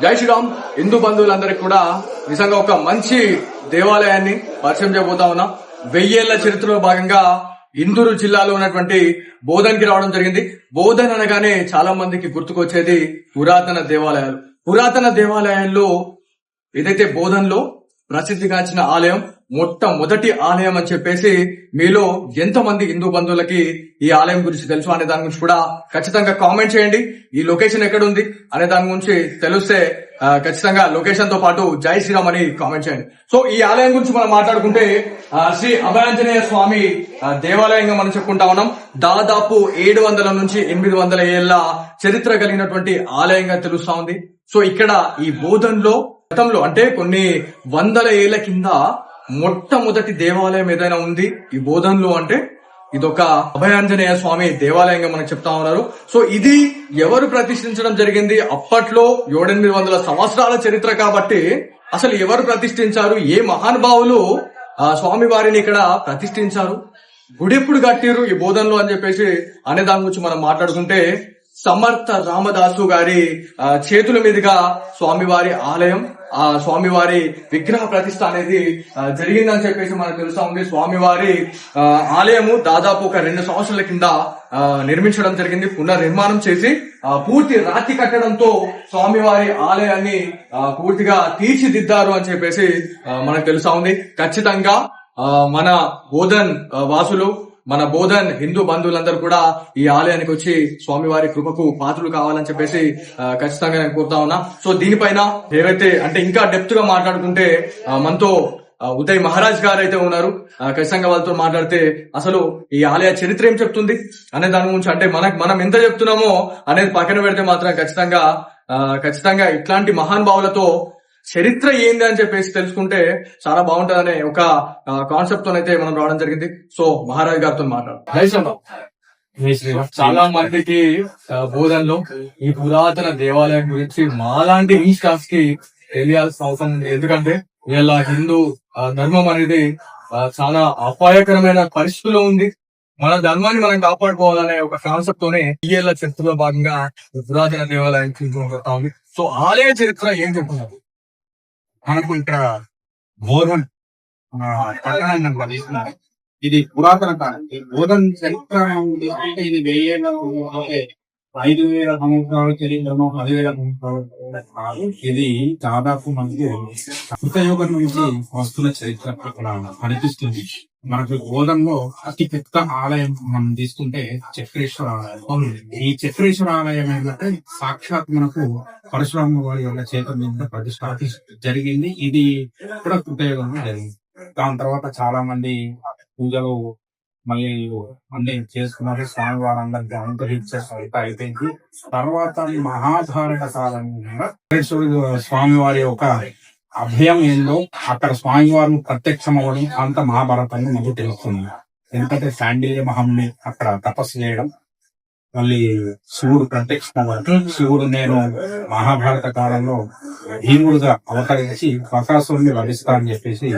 జై శ్రీరామ్. హిందూ బంధువులందరికీ కూడా నిజంగా ఒక మంచి దేవాలయాన్ని పరిచయం చేయబోతా ఉన్నా. 1000 ఏళ్ల చరిత్రలో భాగంగా ఇందూరు జిల్లాలో ఉన్నటువంటి బోధన్కి రావడం జరిగింది. బోధన్ అనగానే చాలా మందికి గుర్తుకొచ్చేది పురాతన దేవాలయాలు. పురాతన దేవాలయాల్లో ఏదైతే బోధన్లో ప్రసిద్ధిగాంచిన ఆలయం, మొట్టమొదటి ఆలయం అని చెప్పేసి మీలో ఎంతమంది హిందూ బంధువులకి ఈ ఆలయం గురించి తెలుసు అనే దాని గురించి కూడా ఖచ్చితంగా కామెంట్ చేయండి. ఈ లొకేషన్ ఎక్కడ ఉంది అనే దాని గురించి తెలిస్తే ఖచ్చితంగా లొకేషన్ తో పాటు జై శ్రీరామ్ అని కామెంట్ చేయండి. సో ఈ ఆలయం గురించి మనం మాట్లాడుకుంటే శ్రీ అభయాంజనేయ స్వామి దేవాలయంగా మనం చెప్పుకుంటా ఉన్నాం. దాదాపు 700 నుంచి 800 ఏళ్ల చరిత్ర కలిగినటువంటి ఆలయంగా తెలుస్తా ఉంది. సో ఇక్కడ ఈ బోధన్లో గతంలో అంటే కొన్ని 100 ఏళ్ల కింద మొట్టమొదటి దేవాలయం ఏదైనా ఉంది ఈ బోధన్లో అంటే ఇదొక అభయాంజనేయ స్వామి దేవాలయంగా మనకు చెప్తా ఉన్నారు. సో ఇది ఎవరు ప్రతిష్ఠించడం జరిగింది? అప్పట్లో 700-800 సంవత్సరాల చరిత్ర కాబట్టి అసలు ఎవరు ప్రతిష్ఠించారు, ఏ మహానుభావులు స్వామి వారిని ఇక్కడ ప్రతిష్ఠించారు, గుడి ఎప్పుడు కట్టిరు ఈ బోధన్లో అని చెప్పేసి అనే దాని గురించి మనం మాట్లాడుకుంటే సమర్థ రామదాసు గారి చేతుల మీదుగా స్వామివారి ఆలయం, ఆ స్వామివారి విగ్రహ ప్రతిష్ఠ అనేది జరిగిందని చెప్పేసి మనకు తెలుసా ఉంది. స్వామివారి ఆలయము దాదాపు ఒక 2 సంవత్సరాల కింద నిర్మించడం జరిగింది. పునర్నిర్మాణం చేసి పూర్తి రాతి కట్టడంతో స్వామివారి ఆలయాన్ని పూర్తిగా తీర్చిదిద్దారు అని చెప్పేసి మనకు తెలుసా ఉంది. ఖచ్చితంగా మన బోధన్ వాసులు, మన బోధన్ హిందూ బంధువులందరూ కూడా ఈ ఆలయానికి వచ్చి స్వామివారి కృపకు పాత్రలు కావాలని చెప్పేసి ఖచ్చితంగా నేను కోరుతా ఉన్నా. సో దీనిపైన ఏవైతే అంటే ఇంకా డెప్త్ గా మాట్లాడుకుంటే మనతో ఉదయ్ మహారాజ్ గారు అయితే ఉన్నారు. ఖచ్చితంగా వాళ్ళతో మాట్లాడితే అసలు ఈ ఆలయ చరిత్ర ఏం చెప్తుంది అనే దాని గురించి, అంటే మనం ఎంత చెప్తున్నామో అనేది పక్కన పెడితే మాత్రం ఖచ్చితంగా ఇట్లాంటి మహానుభావులతో చరిత్ర ఏంది అని చెప్పేసి తెలుసుకుంటే చాలా బాగుంటదనే ఒక కాన్సెప్ట్ తోనైతే మనం రావడం జరిగింది. సో మహారాజ్ గారితో మాట్లాడు. చాలా మందికి బోధన్లో ఈ పురాతన దేవాలయం గురించి మాలాంటి ఈ స్టాఫ్ కి తెలియాల్సిన అవసరం ఉంది. ఎందుకంటే ఇలా హిందూ ధర్మం అనేది చాలా అపాయకరమైన పరిస్థితుల్లో ఉంది. మన ధర్మాన్ని మనం కాపాడుకోవాలనే ఒక కాన్సెప్ట్ తోనే 1000 ఏళ్ల చరిత్రలో భాగంగా పురాతన దేవాలయం చూసుకుంటా ఉంది. సో ఆలయ చరిత్ర ఏం చెప్తున్నారు? మనకు ఇక్కడ బోధన్ పట్టణాన్ని తీసుకున్నారు. ఇది పురాతన కాలం. ఈ బోధన్ చరిత్ర అంటే ఇది 1000 ఏళ్ళ 5000 సంవత్సరాల చరిత్రను 10,000 సంవత్సరాల కాదు. ఇది దాదాపు మనకి కృతయుగం నుంచి వస్తున్న చరిత్ర కనిపిస్తుంది. మనకు బోధన్లో అతి పెద్ద ఆలయం మనం తీసుకుంటే చక్రేశ్వర ఆలయం. ఈ చక్రేశ్వర ఆలయం ఏంటంటే సాక్షాత్ మనకు పరశురామ వారి యొక్క చేత మీద ప్రతిష్టాపన జరిగింది. ఇది కూడా కృతయుగంలో జరిగింది. దాని తర్వాత చాలా మంది పూజలు మళ్ళీ అన్ని చేసుకున్నారు. స్వామి వారందరికీ అనుగ్రహించే అయిపోయింది. తర్వాత మహాభారత కాలంలో స్వామి వారి యొక్క అభయం ఏందో అక్కడ స్వామివారు ప్రత్యక్షం అవ్వడం అంత మహాభారతాన్ని మనకు తెలుస్తుంది. ఎందుకంటే శాండిల్య మహంని అక్కడ తపస్సు చేయడం, మళ్ళీ శివుడు ప్రత్యక్షం అవ్వడం, శివుడు నేను మహాభారత కాలంలో భీముడుగా అవతరించి బకాసురుని లభిస్తా అని చెప్పేసి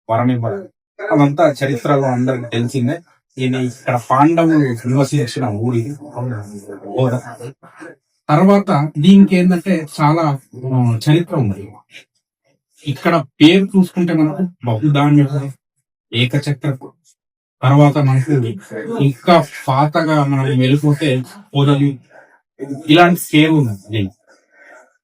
వరమివ్వడం, అదంతా చరిత్రలో అందరికి తెలిసిందే. ఇది ఇక్కడ పాండవులు నివసించిన ఊరి. తర్వాత దీనికి ఏంటంటే చాలా చరిత్ర ఉంది. ఇక్కడ పేరు చూసుకుంటే మనకు బహుధాన్య ఏకచక్ర, తర్వాత మనకు ఇంకా పాతగా మనం వెళ్ళిపోతే పొదలు, ఇలాంటి పేరు ఉంది.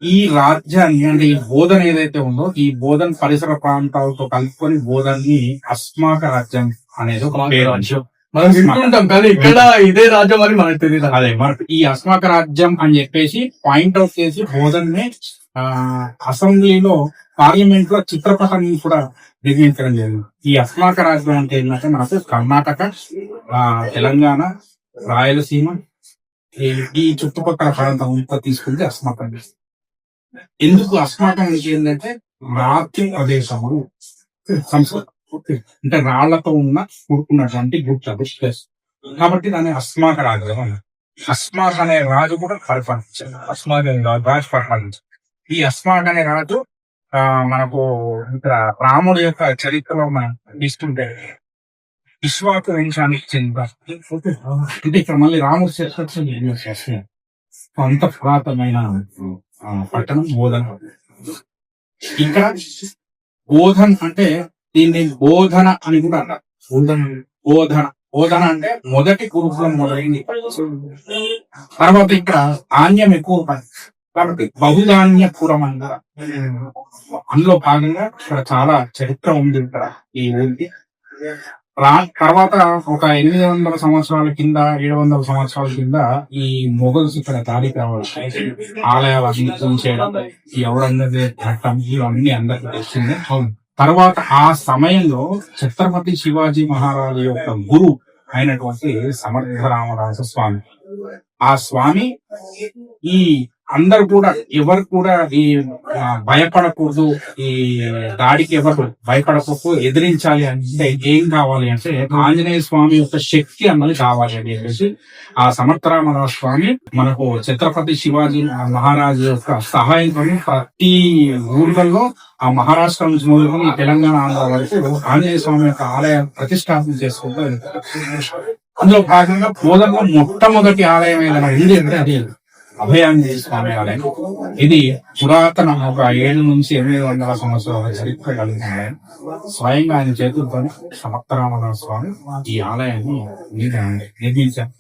ఈ రాజ్యాన్ని అంటే ఈ బోధన్ ఏదైతే ఉందో ఈ బోధన్ పరిసర ప్రాంతాలతో కలుపుకొని బోధన్ని అస్మాక రాజ్యం అనేది ఒక పేరు. మనం వింటుంటాం కానీ ఇక్కడ ఇదే రాజ్యం అని మనకు తెలియదు. అదే మనకు ఈ అస్మాక రాజ్యం అని చెప్పేసి పాయింట్ అవుట్ చేసి బోధన్నే అసెంబ్లీలో పార్లమెంట్ లో చిత్రపటాన్ని కూడా నిర్మించడం జరిగింది. ఈ అస్మాక రాజ్యం అంటే ఏంటంటే మనకు కర్ణాటక, తెలంగాణ, రాయలసీమ ఈ చుట్టుపక్కల ప్రాంతం అంతా తీసుకుంటే అస్మాక. ఎందుకు అస్మాక అంటే ఏంటంటే రాతి ప్రదేశము, సంస్కృతి అంటే రాళ్లతో కూడుకున్నటువంటి గుట్ట, కాబట్టి దాన్ని అస్మాక రాజ్యం అన్నారు. అస్మాక్ అనే రాజు కూడా పరిపాలించారు. అస్మాక్ అనే రాజు పరిపాలించారు. ఈ అస్మాక్ అనే రాజు మనకు ఇక్కడ రాముడి యొక్క చరిత్రలో మనం తీసుకుంటే విశ్వాస వంశానికి చెందిన అంటే ఇక్కడ మళ్ళీ రాముడి చరిత్ర అంత పురాతనమైన పట్టణం బోధన్. ఇక్కడ బోధన్ అంటే దీన్ని బోధన అని కూడా అంటారు. బోధన బోధన అంటే మొదటి గురుకులం మొదలైంది. తర్వాత ఇక్కడ ధాన్యం ఎక్కువ కాబట్టి బహుధాన్యపురం అంటారు. అందులో భాగంగా ఇక్కడ చాలా చరిత్ర ఉంది ఇక్కడ ఈ ఊరికి. తర్వాత ఒక 800 సంవత్సరాల కింద 700 సంవత్సరాల కింద ఈ మొఘల్స్ ఇక్కడ దాడికి రావడం, ఆలయాలు చేయడం, ఈ ఔరంగజేబు ఘట్టం ఇవన్నీ అందరికి తెలిసిందే. తర్వాత ఆ సమయంలో ఛత్రపతి శివాజీ మహారాజు యొక్క గురువు అయినటువంటి సమర్థ రామదాస స్వామి, ఆ స్వామి ఈ అందరు కూడా ఎవరు కూడా ఈ భయపడకూడదు, ఈ దాడికి ఎవరు భయపడకూడదు, ఎదిరించాలి అంటే ఏం కావాలి అంటే ఆంజనేయ స్వామి యొక్క శక్తి అన్నది కావాలి అని చెప్పేసి ఆ సమర్థరామదాస్ స్వామి మనకు ఛత్రపతి శివాజీ మహారాజు యొక్క సహాయంతో ప్రతి ఊర్లలో ఆ మహారాష్ట్ర నుంచి మొదలుకొని తెలంగాణ ఆంధ్ర వరకు ఆంజనేయ స్వామి యొక్క ఆలయం ప్రతిష్టాపన చేసుకుంటూ అందులో భాగంగా బోధనలో మొట్టమొదటి ఆలయం ఏదైనా ఉంది అంటే అది అభయాంజనేయ స్వామి ఆలయం. ఇది పురాతన ఒక 700 నుంచి 800 సంవత్సరాల చరిత్ర కలిగిన ఆలయం. స్వయంగా ఆయన చేతులతో సమర్థరామదాస్ స్వామి ఈ ఆలయాన్ని నిర్మించారు.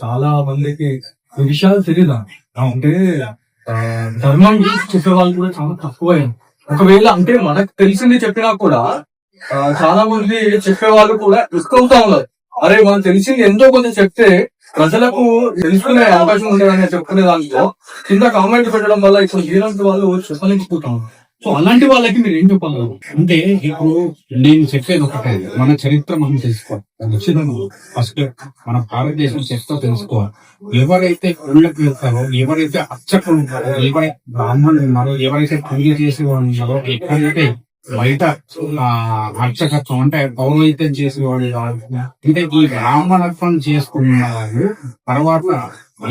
చాలా మందికి ఈ విషయాలు తెలియదు. అంటే ధర్మం గురించి చెప్పే వాళ్ళు కూడా చాలా తక్కువైంది. ఒకవేళ అంటే మనకు తెలిసింది చెప్పినా కూడా చాలా మంది చెప్పే వాళ్ళు కూడా ఎక్కువగా ఉన్నారు. అరే మనం తెలిసింది ఎంతో కొంత చెప్తే ప్రజలకు తెలుసుకునే అవకాశం ఉంటుందని చెప్పుకునే దాంట్లో కింద కామెంట్ పెట్టడం వల్ల ఇప్పుడు వీరంత వాళ్ళు చెప్పలేకపోతాం. సో అలాంటి వాళ్ళకి మీరు ఏం చెప్పాలి అంటే ఇప్పుడు నేను చెప్పేది ఒకటే, మన చరిత్ర మనం తెలుసుకోవాలి. ఫస్ట్ మన భారతదేశం చరిత్ర తెలుసుకోవాలి. ఎవరైతే ఊళ్ళకి వెళ్తారో, ఎవరైతే అర్చకులు ఉంటారో, ఎవరైతే బ్రాహ్మణులు ఉన్నారో, ఎవరైతే పూజ చేసేవాళ్ళు ఉన్నారో, ఎక్కడైతే బయట అర్చకత్వం అంటే పౌరోహిత్యం చేసేవాళ్ళు కాదు, అంటే ఈ బ్రాహ్మణత్వం చేసుకున్న వాళ్ళు, తర్వాత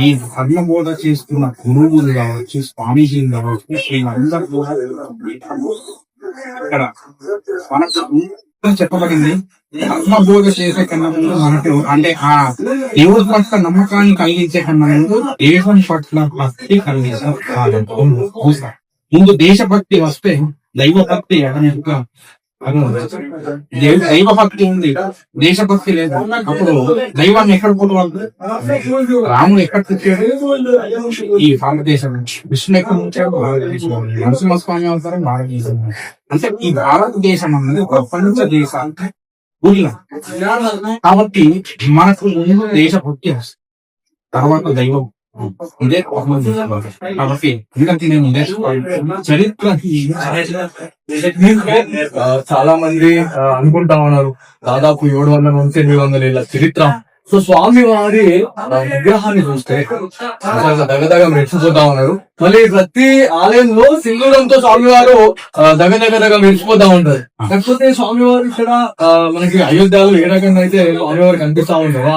ఈ ధర్మబోధ చేసుకున్న గురువులు కావచ్చు, స్వామీజీలు కావచ్చు, వీళ్ళందరూ కూడా ఇక్కడ మనకు చెప్పబడింది. ధర్మబోధ చేసే కన్నా ముందు మనకు అంటే ఆ దేవుడి పట్ల నమ్మకాన్ని కలిగించే కన్నా ముందు దేశం పట్ల భక్తి కలిగించాలి. ముందు దేశభక్తి వస్తే దైవభక్తి దైవభక్తి ఉంది, దేశభక్తి లేదు. అప్పుడు దైవాన్ని ఎక్కడ పోవాలి? రాముడు ఎక్కడ తెచ్చాడు? ఈ భారతదేశం. విష్ణు ఎక్కడ ఉంచాడు? నరసింహస్వామి అవుతారు భారతదేశం. అంటే ఈ భారతదేశం అన్నది ప్రపంచ దేశానికి ఊళ్ళ. కాబట్టి మనకు ముందు దేశభక్తి వస్తుంది, తర్వాత దైవం. ఇదే కాబట్టి నేను చరిత్ర చాలా మంది అనుకుంటా ఉన్నారు దాదాపు 700 నుంచి 800 ఏళ్ళ చరిత్ర. సో స్వామి వారి విగ్రహాన్ని చూస్తే దగదగ మెరిసిపోతా ఉన్నారు. మళ్ళీ ప్రతి ఆలయంలో సింధూరంతో స్వామివారు దగదగ మెరిసిపోతా ఉంటారు. కాకపోతే స్వామివారు ఇక్కడ మనకి అయోధ్యలో ఏ రకంగా అయితే స్వామివారు కనిపిస్తా ఉంటారు,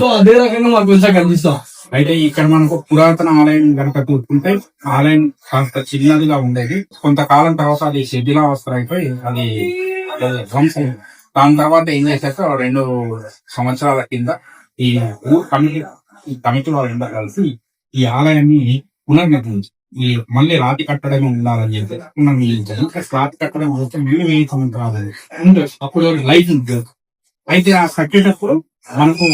సో అదే రకంగా మాకు కొంచెం కనిపిస్తాం. అయితే ఇక్కడ మనకు పురాతన ఆలయం కనుక చూసుకుంటే ఆలయం కాస్త చిన్నదిగా ఉండేది. కొంతకాలం తర్వాత అది శిథిలావస్థ అయిపోయి అది ధ్వంసం. దాని తర్వాత ఏం చేశాక 2 సంవత్సరాల కింద ఈ ఊరు కమిటీ వాళ్ళందరూ కలిసి ఈ ఆలయాన్ని పునర్నిర్మించి ఈ మళ్ళీ రాతి కట్టడమే ఉండాలని చెప్పి పునర్నిర్మించారు. రాతి కట్టడం వస్తే మళ్ళీ 1000 సంవత్సరాలు అప్పుడు లైట్ ఉంటుంది. అయితే ఆ కట్టేటప్పుడు మనకు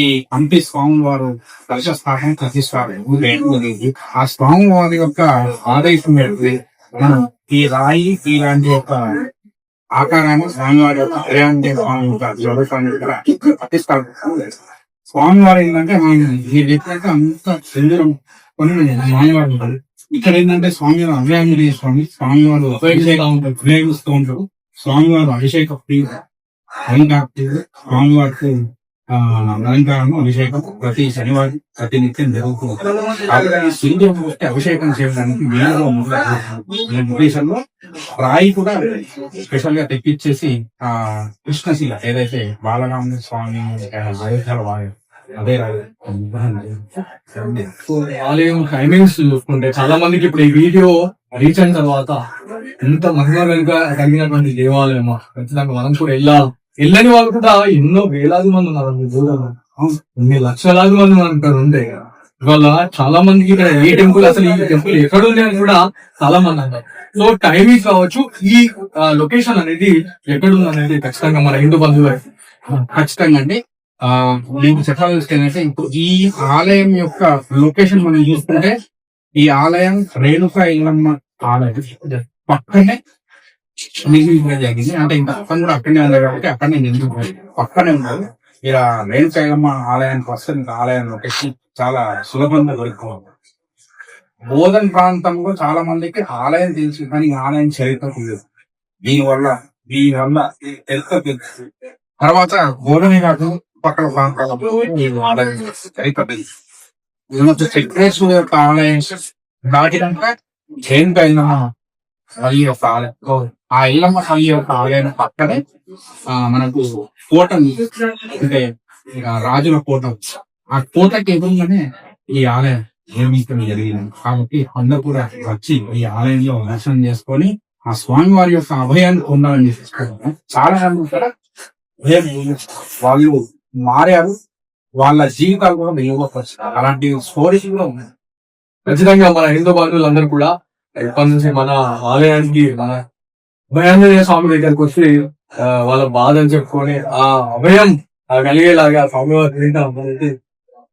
ఈ హంపి స్వామి వారు కలశ స్థాపన ప్రతిష్టాపన, ఆ స్వామి వారి యొక్క ఆదేశం మనం ఈ రాయి ఇలాంటి యొక్క ఆకారాన్ని స్వామివారి యొక్క హరియాంజనేయ స్వామి యొక్క జ్యోతిస్వామి యొక్క ప్రతిష్టాపన. స్వామివారు ఏంటంటే ఈ వ్యక్తి అంత శరీరం కొన్ని స్వామివారు ఉంటారు. ఇక్కడ ఏంటంటే స్వామివారు హరియాంజనేయ స్వామి, స్వామివారు ఉపయోగిస్తూ ఉంటారు. స్వామివారు అభిషేక ప్రియ స్వామివారికి అలంకారం అభిషేకం ప్రతి శనివారం ప్రతి నిత్యం జరుగుతుంది. సూర్యం వస్తే అభిషేకం చేయడానికి ఉద్దేశంలో రాయి కూడా స్పెషల్ గా తెప్పించేసి ఆ కృష్ణశీల ఏదైతే బాలరామ స్వామి అయోధ్యలో అదే రాయి. ఆలయం టైమింగ్స్ చూసుకుంటే చాలా మందికి ఇప్పుడు ఈ వీడియో రీచ్ అయిన తర్వాత ఎంత మహిమ వెనుక కలిగినటువంటి దేవాలయమా, ఖచ్చితంగా మనం కూడా వెళ్ళని వాళ్ళు కూడా ఎన్నో వేలాది మంది ఉన్నారు. ఎన్ని లక్షలాది మంది మనం ఇక్కడ ఉంటే ఇవాళ చాలా మందికి ఇక్కడ ఏ టెంపుల్ అసలు ఈ టెంపుల్ ఎక్కడ ఉంది అని కూడా చాలా మంది అంటారు. సో టైమింగ్ కావచ్చు, ఈ లొకేషన్ అనేది ఎక్కడ ఉంది అనేది ఖచ్చితంగా మన హిందూ బంధువులు ఖచ్చితంగా అండి. మీకు చెప్పాల్సి ఏంటంటే ఇప్పుడు ఈ ఆలయం యొక్క లొకేషన్ మనం చూసుకుంటే ఈ ఆలయం రేణుకా ఇల్లమ్మ ఆలయం పక్కనే నిర్మించడం జరిగింది. అంటే ఇంకా అక్కడ కూడా అక్కడనే ఉంది కాబట్టి అక్కడనే నిర్మించారు, పక్కనే ఉన్నారు. ఇలా రేణుకా ఇల్లమ్మ ఆలయానికి వస్తే ఇంకా ఆలయం లొకేషన్ చాలా సులభంగా దొరుకుతుంది. బోధన్ ప్రాంతంలో చాలా మందికి ఆలయం తెలుసు కానీ ఈ ఆలయం చరిత్ర తెలియదు. దీనివల్ల ఈ చరిత్ర తెలుసు. తర్వాత బోధనే కాదు పక్కన ప్రాంతాలలో ఈ ఆలయం చరిత్ర తెలుసు. చక్రేశ్వర యొక్క ఆలయం దాటినాక జైన్ ఇల్లమ్మ తల్లి యొక్క ఆలయం, ఆ ఇల్లమ్మ తల్లి యొక్క ఆలయం పక్కనే మనకు కోట ఉంది. అంటే ఇక రాజుల కోట, ఆ కోటకి ఎదురుగానే ఈ ఆలయం నిర్మించడం జరిగింది. కాబట్టి అందరూ కూడా వచ్చి ఈ ఆలయంలో దర్శనం చేసుకొని ఆ స్వామి వారి యొక్క అభయాన్ని పొందాలని చేసుకుంటారు. చాలా మంది కూడా వాళ్ళు మారారు, వాళ్ళ జీవితాలు కూడా మెరుగుపరిచారు. అలాంటి స్టోరీస్ కూడా ఉన్నాయి. ఖచ్చితంగా మన హిందూ బంధువులందరూ కూడా ఇప్పటి నుంచి మన ఆలయానికి, మన అభయాంజనేయ స్వామి దగ్గరకు వచ్చి వాళ్ళ బాధని చెప్పుకొని ఆ అభయం కలిగేలాగా స్వామివారి